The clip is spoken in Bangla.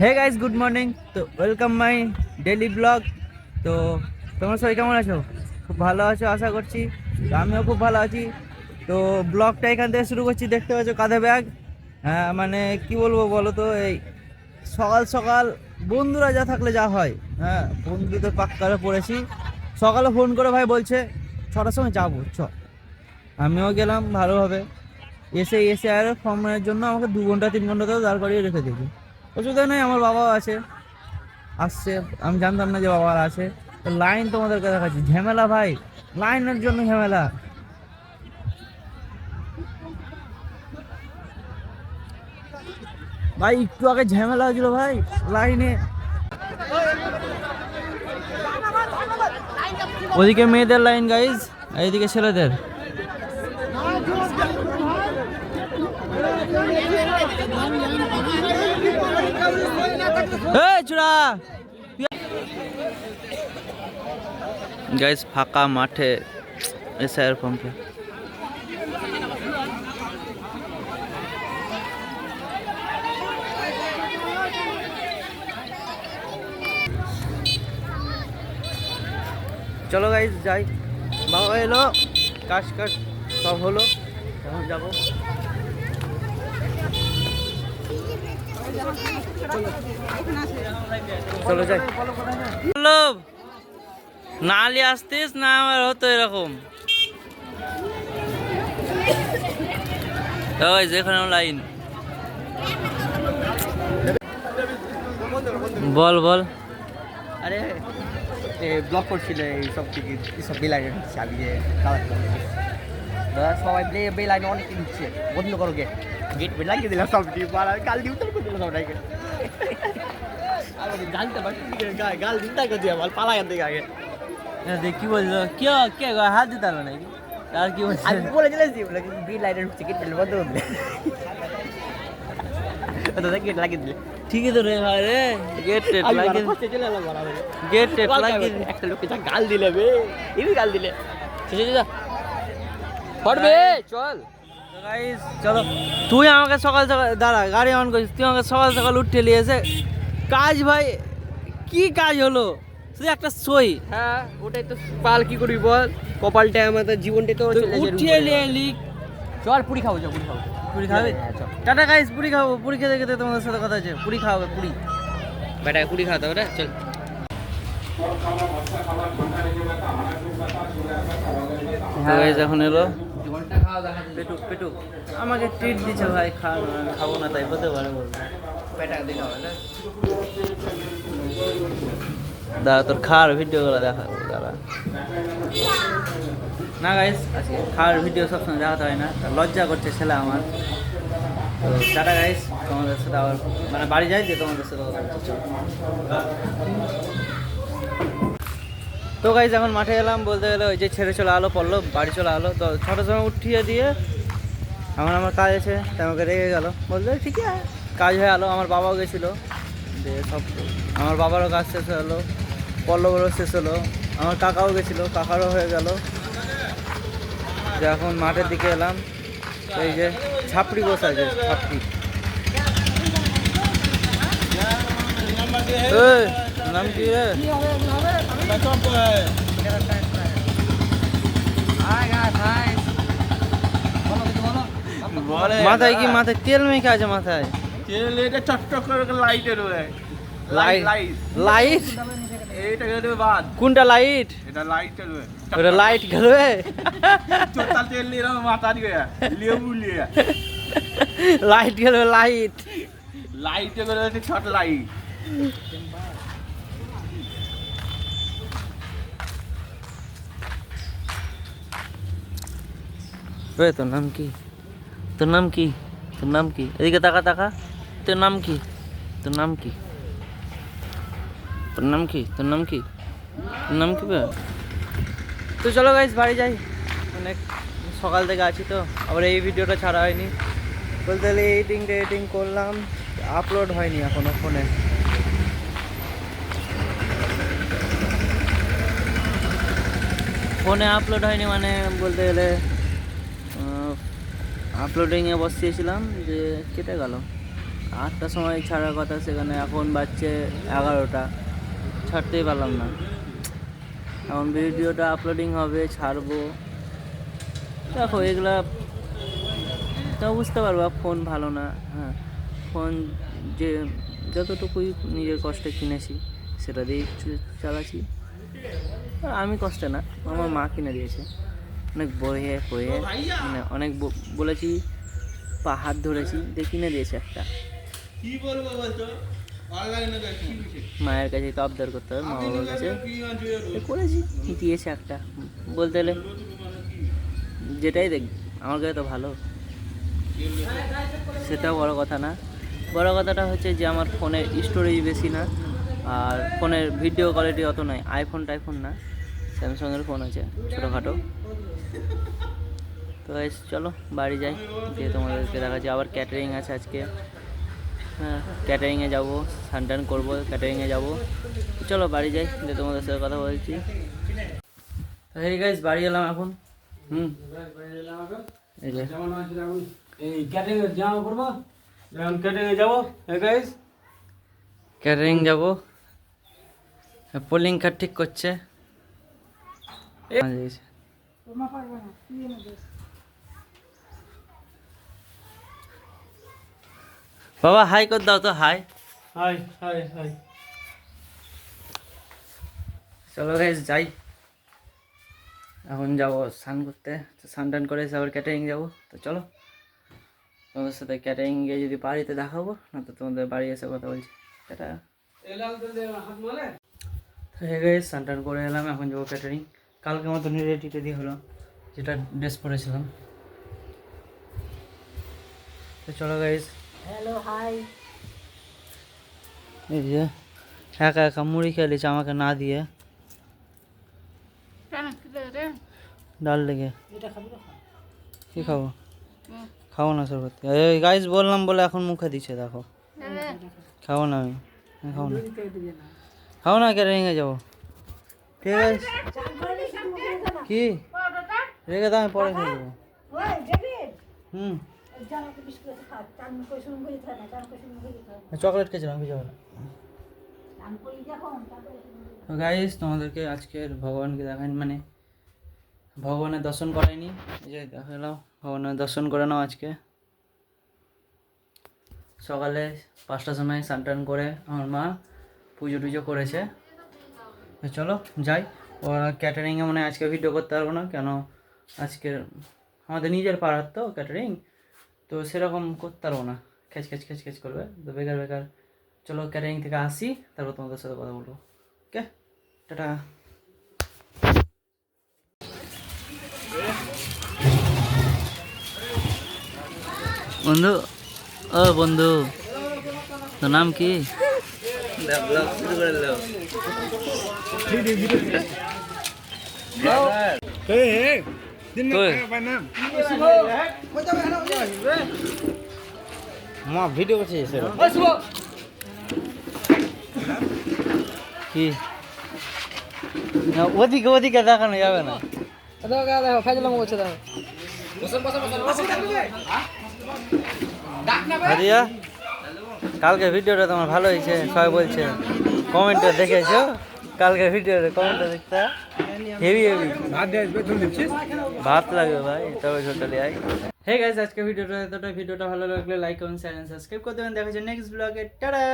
হে গাইস, গুড মর্নিং। তো ওয়েলকাম মাই ডেইলি ব্লগ। তো তোমরা সবাই কেমন আছো? খুব ভালো আছো আশা করছি। তো আমিও খুব ভালো আছি। তো ব্লগটা এখান থেকে শুরু করছি। দেখতে পাচ্ছ কাঁধে ব্যাগ। হ্যাঁ, মানে কি বলবো বলো তো, এই সকাল সকাল বন্ধুরা যা থাকলে যা হয়। হ্যাঁ, বন্ধুদের পাক্কারে পড়েছি। সকালে ফোন করে ভাই বলছে 6টার সময় যাবো চ। আমিও গেলাম ভালোভাবে। এসে এসে আর ফর্মের জন্য আমাকে 2 ঘন্টা 3 ঘন্টা তো দাঁড় করিয়ে রেখে দিয়েছে। অসুবিধা নেই, আমার বাবাও আছে, আসছে। আমি জানতাম না যে বাবা আছে। তো লাইন তোমাদেরকে দেখাচ্ছি, ঝামেলা ভাই, লাইনের জন্য ঝামেলা। ভাই একটু আগে ঝামেলা হয়েছিল ভাই লাইনে। ওদিকে মেয়েদের লাইন গাইজ, এইদিকে ছেলেদের। চূড়া গাইজ, ফাঁকা মাঠে এসআইআর ফর্মটা। চলো গাইজ যাই। বাবা এলো, কাজ সব হলো, এখন যাবো। চলো যাই। নালি আসতিস না, আমার হতো এরকম। ওই যেখানে লাইন। বল বল। আরে ব্লক করছিল এইসব টিকিট এইসব বেলাইন হচ্ছে। আমি যে সবাই বেলাইন অনেক নিচ্ছে, বন্ধ করো গেট। গেট বেল লাগিয়ে দিলাম সব গাল দিয়ে উত্তর করে দিলাম সবাইকে। গালটা গাল দিতে করে দিয়ে পালা গান থেকে আগে কি বলছো? কে কে হাত দিতে পারবে নাকি? আর কি বলছে? আমি বলে দিলেছি বেলাইনের হচ্ছে গেট বেল বন্ধ করে দিলে। গেট লাগিয়ে দিলে ঠিকই তো রে ভাই রে। গেট লাগিয়ে চলে এলাম বরাবর। গেট লাগিয়ে একটা লোককে যা গাল দিলে বে, এই গাল দিলে পড়বে। চল গাইস চলো। তুই আমাকে সকাল সকাল দাঁড়া, গাড়ি অন করিস। তুই আমাকে সকাল সকাল উঠে নিয়ে এসে কাজ, ভাই কি কাজ হলো? শুধু একটা সই। হ্যাঁ, ওটাই তো পাল। কি করবি বল, কপালটা আমাদের জীবনটা তো উঠিয়ে নিয়ে এলি। চল পুরি খাবো, চল পুরি খাবো। পুরি খাবে? টাটা গাইস, পুরি খাবো। পুরি খেতে খেতে তোমাদের সাথে কথা আছে। পুরি খাওয়াবে, পুরি বেটা পুরি খাওয়াতে হবে। চল এখন এলো পেটুক। পেটুক আমাকে ট্রিট দিচ্ছে ভাই, খাবো না তাই হতে পারে বলবো। বেটা দেখা হবে না। দাঁড়া, তোর খাওয়ার ভিডিওগুলো দেখাবো দাঁড়া। না গাইস, আজকে খাওয়ার ভিডিও সবসময় দেখাতে হয় না, লজ্জা করছে ছেলে আমার। তো টাটা গাইস, তোমাদের সাথে আবার মানে বাড়ি যাই দিয়ে তোমাদের সাথে কথা বলছি। তো গাইস এখন মাঠে এলাম, বলতে গেলে ওই যে ছেড়ে চলে আলো পড়লো, বাড়ি চলে আলো। তো 6টার সময় উঠিয়ে দিয়ে এখন আমার কাজ আছে, তাই আমাকে রেগে গেল। বলতে ঠিক আছে, কাজ হয়ে আলো। আমার বাবাও গেছিলো, দিয়ে সব আমার বাবারও কাজ শেষ হলো, পল্লবেরও শেষ হলো, আমার কাকাও গেছিলো, কাকারও হয়ে গেল। যে এখন মাঠের দিকে এলাম। এই যে ছাপড়ি বসে আছে, ছাপড়ি। নাম কি রে? মাথায় কি, মাথায় তেল মেখে আছে মাথায়? তেল এটা চকচক করে লাইটের হয়। লাইট লাইট এইটা গেলে বাদ। কোনটা লাইট? এটা লাইটের হয়। ওটা লাইট গেল। চোতা তেল নিয়ে মাথা দিয়ে লেবু নিয়ে লাইট গেল, লাইট লাইটে করে ছোট লাইট। তোর নাম কি? তোর নাম কি? তোর নাম কি? এদিকে তাকা তাকা। তোর নাম কি? তোর নাম কি? তোর নাম কি? তোর নাম কি? তোর নাম কি? তো চলো গাইস বাড়ি যাই। অনেক সকাল থেকে আছি তো, আবার এই ভিডিওটা ছাড়া হয়নি। বলতে গেলে এডিটিং করলাম, আপলোড হয়নি এখনো ফোনে। আপলোড হয়নি মানে বলতে গেলে আপলোডিংয়ে বসিয়েছিলাম, যে কেটে গেল। 8টার সময় ছাড়ার কথা, সেখানে এখন বাজছে 11টা, ছাড়তেই পারলাম না। এখন ভিডিওটা আপলোডিং হবে, ছাড়বো। দেখো এগুলা তা বুঝতে পারবা, ফোন ভালো না। হ্যাঁ, ফোন যে যতটুকুই নিজের কষ্টে কিনেছি সেটা দিয়েই চালাচ্ছি। আর আমি কষ্টে না, আমার মা কিনে দিয়েছে। অনেক বয়ে হয়ে মানে অনেক বলেছি, হাত ধরেছি দিয়ে কিনে দিয়েছে একটা। মায়ের কাছে তো আবদার করতে হবে, মা বাবার কাছে করেছি, দিয়েছে একটা। বলতে গেলে যেটাই দেখ আমার কাছে তো ভালো, সেটাও বড় কথা না। বড় কথাটা হচ্ছে যে আমার ফোনের স্টোরেজ বেশি না, আর ফোনের ভিডিও কোয়ালিটি অত নয়। আইফোন টাইফোন না, স্যামসাংয়ের ফোন আছে ছোটোখাটো। তো চলো বাড়ি যাই, দিয়ে তোমাদেরকে দেখাচ্ছি। আবার ক্যাটারিং আছে আজকে। হ্যাঁ, ক্যাটারিংয়ে যাবো, স্নান টান করবো, ক্যাটারিংয়ে যাবো। চলো বাড়ি যাই, দিয়ে তোমাদের সাথে কথা বলছি। এই গাইস বাড়ি এলাম এখন। এই যে ক্যাটারিং যাবো। পোলিং কার্ড ঠিক করছে। বাবা হাই কর দাও তো, হাই হাই হাই হাই। চলো গাইস যাই, এখন যাবো স্নান করতে। স্নান টান করে এসে আবার ক্যাটারিং যাবো। তো চলো তোমাদের সাথে ক্যাটারিং গিয়ে যদি পারি তো দেখাবো, না তো তোমাদের বাড়ি এসে কথা বলছি। এটা হয়ে গেছে, স্নান টান করে এলাম, এখন যাবো ক্যাটারিং। কালকে মতন রেডি টেডি হলো, যেটা ড্রেস পরেছিলাম। তো চলো গাইস। Hello hi. এই যে একা একা মুড়ি খেয়েছে আমাকে না দিয়ে, ডাল লেগে। কি খাবো? খাবো না সরবত। এই গাইস বললাম বলে এখন মুখে দিচ্ছে, দেখো। খাবো না আমি, খাবো না, খাবো না, ক্যাটারিংয়ে যাবো। ঠিক আছে, কি রেখে দাও, আমি পরে খেয়ে দেবো। চকলেট খেয়েছিলাম, কিছু হবে না। গাইস তোমাদেরকে আজকের ভগবানকে দেখান, মানে ভগবানের দর্শন করাইনি, এই যে দেখালাম। ভগবানের দর্শন করে নাও আজকে। সকালে 5টার সময় স্নান টান করে আমার মা পুজো টুজো করেছে। তো চলো যাই। ওরা ক্যাটারিংয়ে মনে হয় আজকে ভিডিও করতে পারবো না, কেন আজকে আমাদের নিজের পাড়ার তো ক্যাটারিং, তো সেরকম করতে পারবো না, খ্যাচ খ্যাচ খ্যাচ খ্যাচ করবে, তো বেকার বেকার। চলো ক্যাটারিং থেকে আসি, তারপর তোমাদের সাথে কথা বলবো। ওকে, টাটা। বন্ধু, ও বন্ধু, তোর নাম কি? ব্লগ শুরু করে দাও। মা ভিডিও করছে কি না, ওদিকে ওদিকে দেখানো যাবে না। হাদিয়া, কালকে ভিডিওটা তোমার ভালো হয়েছে সবাই বলছে, কমেন্টে দেখেছো? কালকে ভিডিওতে কমেন্টে দেখতে হেভি হেভি ভাত লাগবে ভাই, তবে ছোটলি আই। হে গাইস, আজকে ভিডিওটা এতটাই। ভিডিওটা ভালো লাগলে like comment share and subscribe করে দেবেন। দেখা হচ্ছে নেক্সট ব্লগে। টাটা।